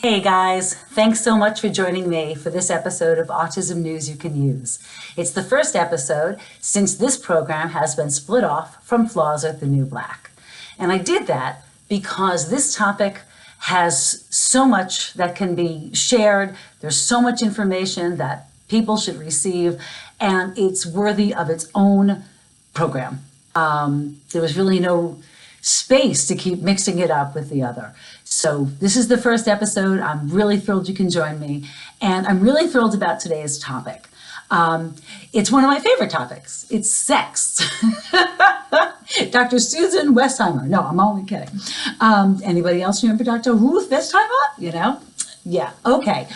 Hey guys, thanks so much for joining me for this episode of Autism News You Can Use. It's the first episode since this program has been split off from Flaws Are the New Black. And I did that because this topic has so much that can be shared. There's so much information that people should receive, and it's worthy of its own program. There was really no space to keep mixing it up with the other. So this is the first episode. I'm really thrilled you can join me. And I'm really thrilled about today's topic. It's one of my favorite topics. It's sex. Dr. Susan Westheimer. No, I'm only kidding. Anybody else remember Dr. Ruth Westheimer? Yeah, okay.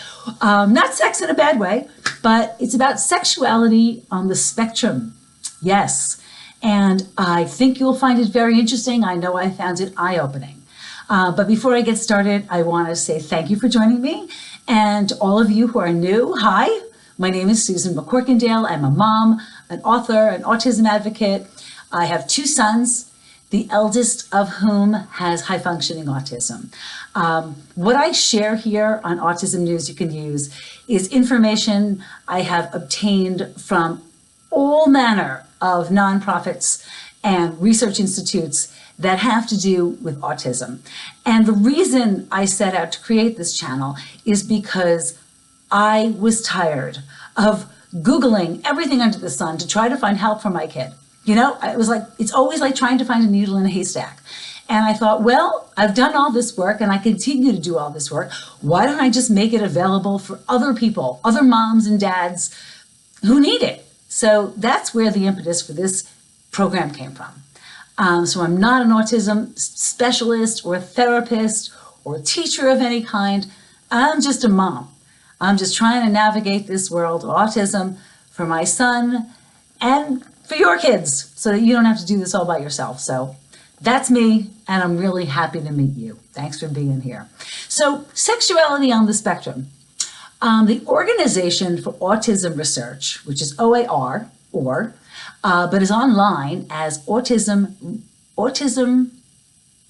Not sex in a bad way, but it's about sexuality on the spectrum. Yes. And I think you'll find it very interesting. I know I found it eye-opening. But before I get started, I want to say thank you for joining me. And all of you who are new, hi. My name is Susan McCorkindale. I'm a mom, an author, an autism advocate. I have two sons, the eldest of whom has high-functioning autism. What I share here on Autism News You Can Use is information I have obtained from all manner of nonprofits and research institutes that have to do with autism. And the reason I set out to create this channel is because I was tired of Googling everything under the sun to try to find help for my kid. It's always like trying to find a needle in a haystack. And I thought, well, I've done all this work and I continue to do all this work. Why don't I just make it available for other people, other moms and dads who need it? So that's where the impetus for this program came from. So I'm not an autism specialist or therapist or teacher of any kind. I'm just a mom. I'm just trying to navigate this world of autism for my son and for your kids so that you don't have to do this all by yourself. So that's me, and I'm really happy to meet you. Thanks for being here. So Sexuality on the Spectrum. The Organization for Autism Research, which is OAR, but is online as Autism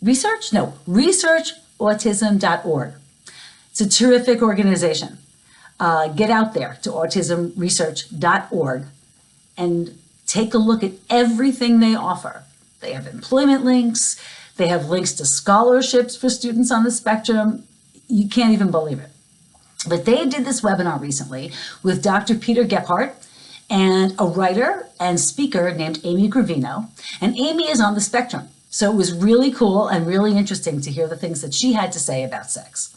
Research? No, researchautism.org. It's a terrific organization. Get out there to autismresearch.org and take a look at everything they offer. They have employment links. They have links to scholarships for students on the spectrum. You can't even believe it. But they did this webinar recently with Dr. Peter Gebhardt and a writer and speaker named Amy Gravino. And Amy is on the spectrum. So it was really cool and really interesting to hear the things that she had to say about sex.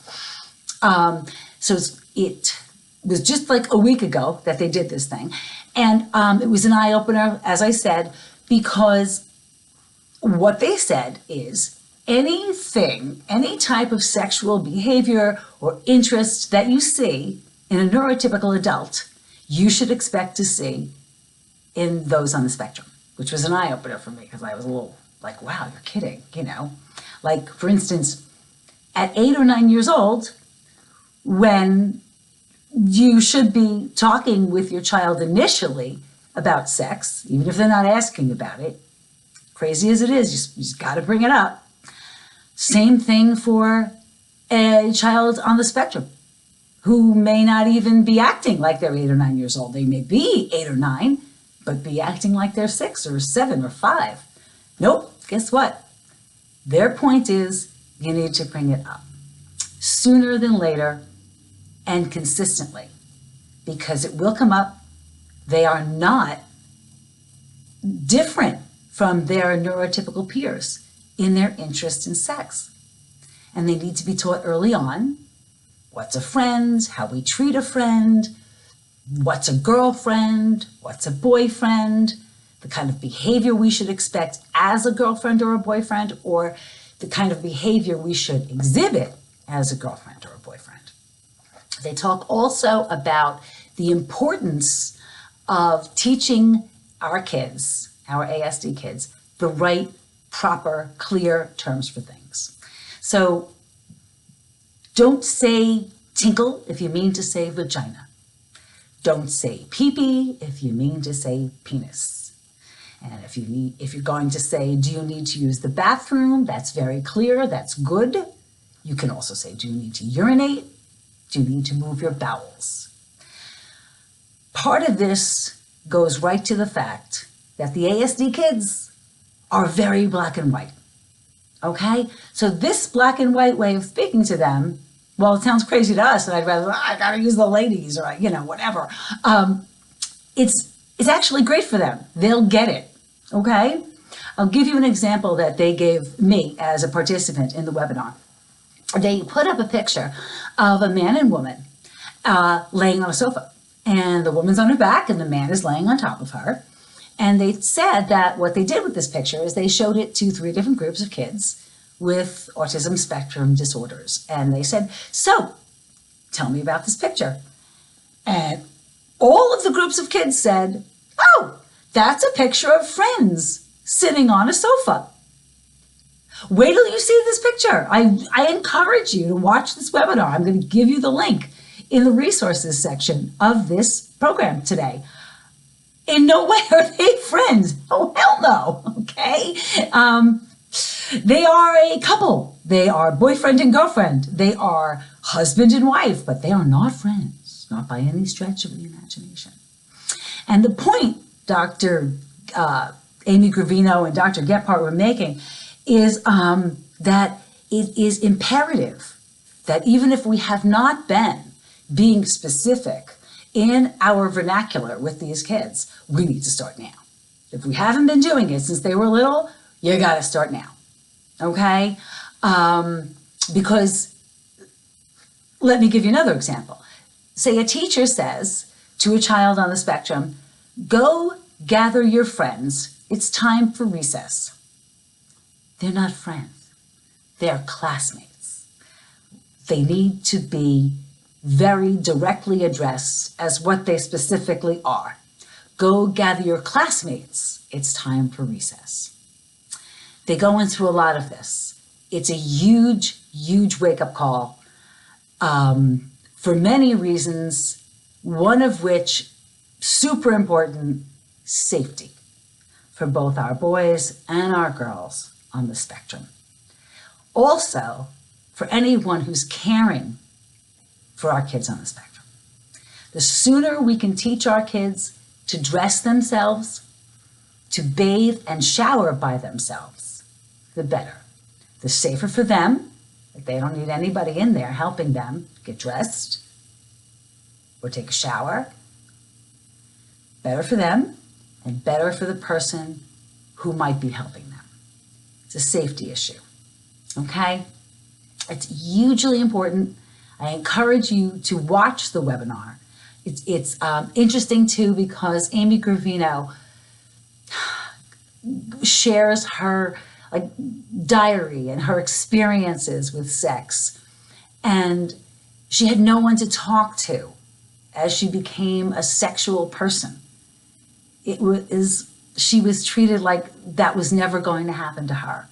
So it was just like a week ago that they did this thing. And it was an eye-opener, as I said, because what they said is, anything, any type of sexual behavior or interest that you see in a neurotypical adult, you should expect to see in those on the spectrum, which was an eye-opener for me because I was a little like, wow, you're kidding, Like, for instance, at 8 or 9 years old, when you should be talking with your child initially about sex, even if they're not asking about it, crazy as it is, you just got to bring it up. Same thing for a child on the spectrum who may not even be acting like they're 8 or 9 years old. They may be 8 or 9, but be acting like they're 6 or 7 or 5. Nope, guess what? Their point is you need to bring it up sooner than later and consistently, because it will come up. They are not different from their neurotypical peers in their interest in sex. And they need to be taught early on what's a friend, how we treat a friend, what's a girlfriend, what's a boyfriend, the kind of behavior we should expect as a girlfriend or a boyfriend, or the kind of behavior we should exhibit as a girlfriend or a boyfriend. They talk also about the importance of teaching our kids, our ASD kids, the right, proper, clear terms for things. So don't say tinkle if you mean to say vagina. Don't say pee-pee if you mean to say penis. And if you're going to say, do you need to use the bathroom? That's very clear. That's good. You can also say, do you need to urinate? Do you need to move your bowels? Part of this goes right to the fact that the ASD kids are very black and white. Okay? So this black and white way of speaking to them, well, it sounds crazy to us, and I'd rather, I gotta use the ladies, or, whatever. It's actually great for them. They'll get it. Okay? I'll give you an example that they gave me as a participant in the webinar. They put up a picture of a man and woman laying on a sofa. And the woman's on her back and the man is laying on top of her. And they said that what they did with this picture is they showed it to 3 different groups of kids with autism spectrum disorders. And they said, so, tell me about this picture. And all of the groups of kids said, oh, that's a picture of friends sitting on a sofa. Wait till you see this picture. I encourage you to watch this webinar. I'm going to give you the link in the resources section of this program today. In no way are they friends. Oh, hell no. Okay. They are a couple. They are boyfriend and girlfriend. They are husband and wife, but they are not friends, not by any stretch of the imagination. And the point Dr. Amy Gravino and Dr. Gephardt were making is that it is imperative that even if we have not been being specific in our vernacular with these kids, we need to start now. If we haven't been doing it since they were little, you got to start now. Okay? Because let me give you another example. Say a teacher says to a child on the spectrum, go gather your friends. It's time for recess. They're not friends. They're classmates. They need to be very directly addressed as what they specifically are. Go gather your classmates. It's time for recess. They go in through a lot of this. It's a huge, huge wake-up call for many reasons, one of which, super important, safety for both our boys and our girls on the spectrum. Also, for anyone who's caring for our kids on the spectrum. The sooner we can teach our kids to dress themselves, to bathe and shower by themselves, the better. The safer for them, that they don't need anybody in there helping them get dressed or take a shower. Better for them and better for the person who might be helping them. It's a safety issue, okay? It's hugely important. I encourage you to watch the webinar. It's interesting too because Amy Gravino shares her diary and her experiences with sex, and she had no one to talk to as she became a sexual person. She was treated like that was never going to happen to her,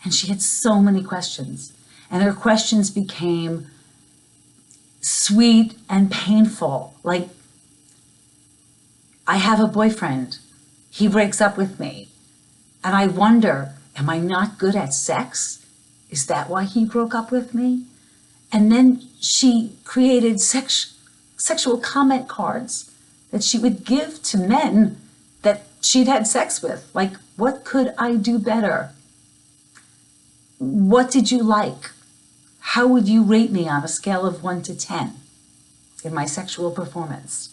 and she had so many questions, and her questions became sweet and painful. Like, I have a boyfriend, he breaks up with me, and I wonder, am I not good at sex? Is that why he broke up with me? And then she created sexual comment cards that she would give to men that she'd had sex with. Like, what could I do better? What did you like? How would you rate me on a scale of 1 to 10 in my sexual performance?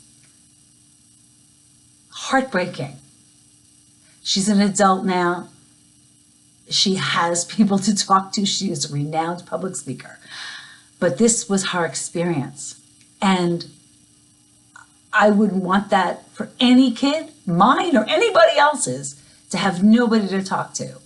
Heartbreaking. She's an adult now. She has people to talk to. She is a renowned public speaker. But this was her experience. And I wouldn't want that for any kid, mine or anybody else's, to have nobody to talk to.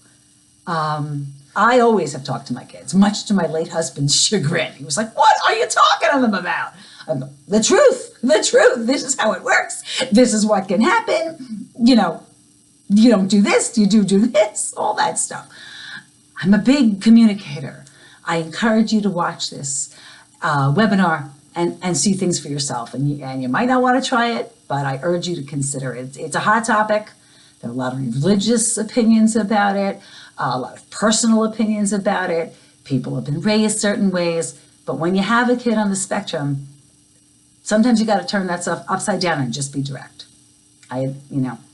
I always have talked to my kids, much to my late husband's chagrin. He was like, what are you talking to them about? I go, the truth. This is how it works. This is what can happen. You don't do this, you do this, all that stuff. I'm a big communicator. I encourage you to watch this webinar and see things for yourself. And you might not want to try it, but I urge you to consider it. It's a hot topic. There are a lot of religious opinions about it, a lot of personal opinions about it. People have been raised certain ways, but when you have a kid on the spectrum, sometimes you got to turn that stuff upside down and just be direct.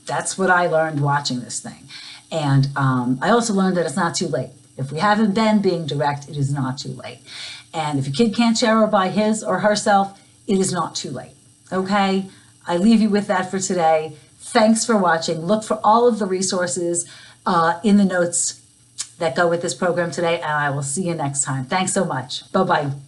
That's what I learned watching this thing. And I also learned that it's not too late. If we haven't been being direct, it is not too late. And if your kid can't shower by his or herself, it is not too late. Okay? I leave you with that for today. Thanks for watching. Look for all of the resources in the notes that go with this program today, and I will see you next time. Thanks so much. Bye-bye.